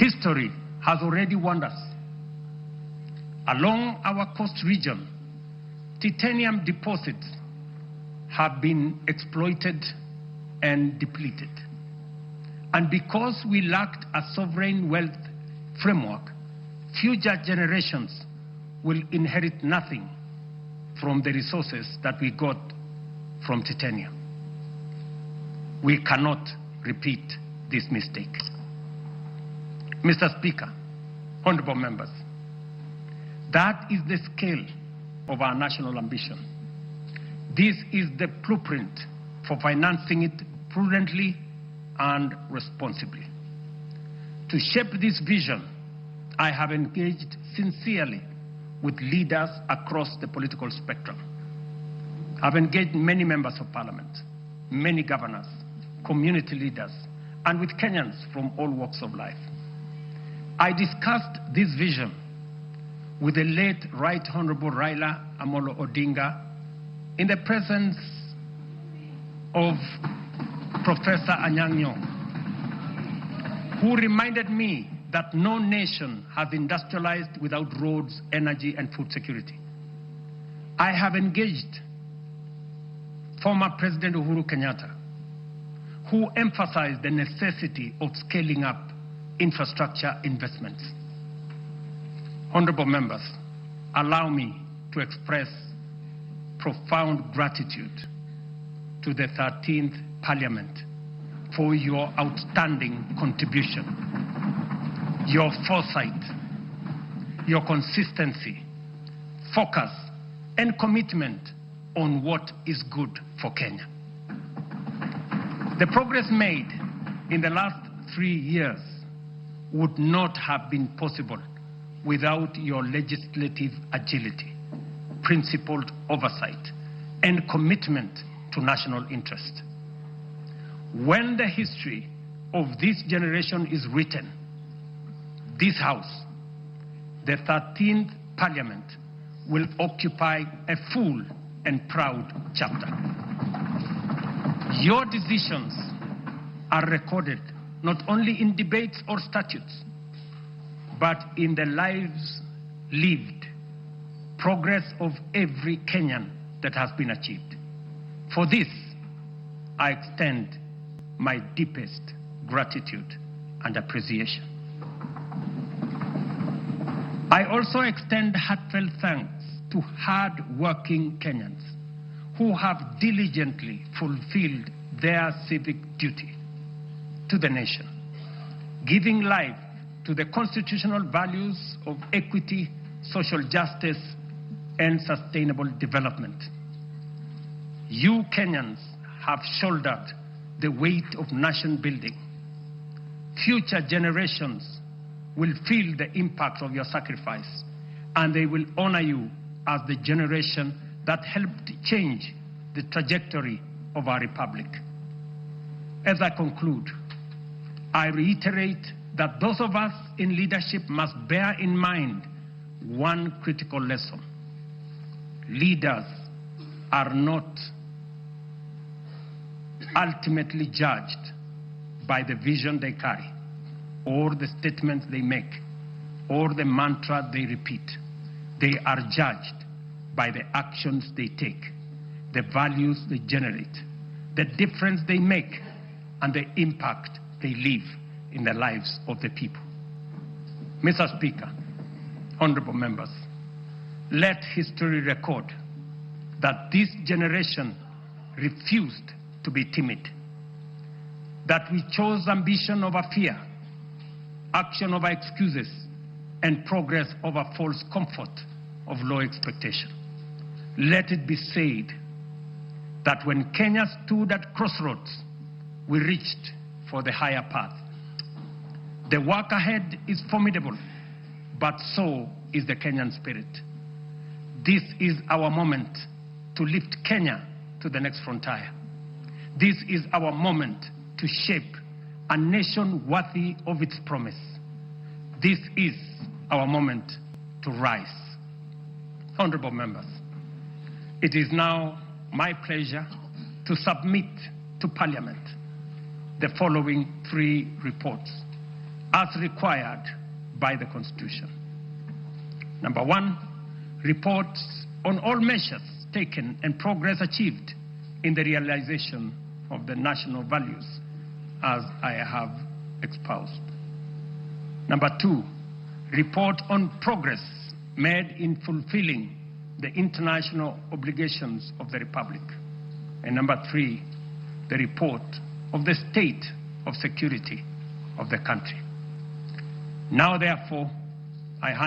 History has already warned us. Along our coast region, titanium deposits have been exploited and depleted. And because we lacked a sovereign wealth framework, future generations will inherit nothing from the resources that we got from titanium. We cannot repeat this mistake. Mr. Speaker, honorable members, that is the scale of our national ambition. This is the blueprint for financing it prudently and responsibly. To shape this vision, I have engaged sincerely with leaders across the political spectrum. I've engaged many members of parliament, many governors, community leaders, and with Kenyans from all walks of life. I discussed this vision with the late Right Honorable Raila Amolo Odinga in the presence of Professor Nyong'o, who reminded me that no nation has industrialized without roads, energy, and food security. I have engaged former President Uhuru Kenyatta, who emphasized the necessity of scaling up infrastructure investments. Honorable members, allow me to express profound gratitude to the 13th Parliament for your outstanding contribution, your foresight, your consistency, focus, and commitment on what is good for Kenya. The progress made in the last 3 years would not have been possible without your legislative agility, principled oversight, and commitment to national interest. When the history of this generation is written, this House, the 13th Parliament, will occupy a full and proud chapter. Your decisions are recorded not only in debates or statutes, but in the lives lived, progress of every Kenyan that has been achieved. For this, I extend my deepest gratitude and appreciation. I also extend heartfelt thanks to hard-working Kenyans who have diligently fulfilled their civic duty to the nation, giving life to the constitutional values of equity, social justice, and sustainable development. You Kenyans have shouldered the weight of nation building. Future generations will feel the impact of your sacrifice, and they will honor you as the generation that helped change the trajectory of our republic. As I conclude, I reiterate that those of us in leadership must bear in mind one critical lesson. Leaders are not ultimately judged by the vision they carry, or the statements they make, or the mantra they repeat. They are judged by the actions they take, the values they generate, the difference they make, and the impact they leave in the lives of the people. Mr. Speaker, honorable members, let history record that this generation refused to be timid, that we chose ambition over fear, action over excuses, and progress over false comfort of low expectation. Let it be said that when Kenya stood at crossroads, we reached for the higher path. The work ahead is formidable, but so is the Kenyan spirit. This is our moment to lift Kenya to the next frontier. This is our moment to shape a nation worthy of its promise. This is our moment to rise. Honorable members, it is now my pleasure to submit to Parliament the following 3 reports as required by the Constitution. Number 1, reports on all measures taken and progress achieved in the realization of the national values as I have espoused. Number 2, report on progress made in fulfilling the international obligations of the Republic. And number 3, the report of the state of security of the country. Now, therefore, I hand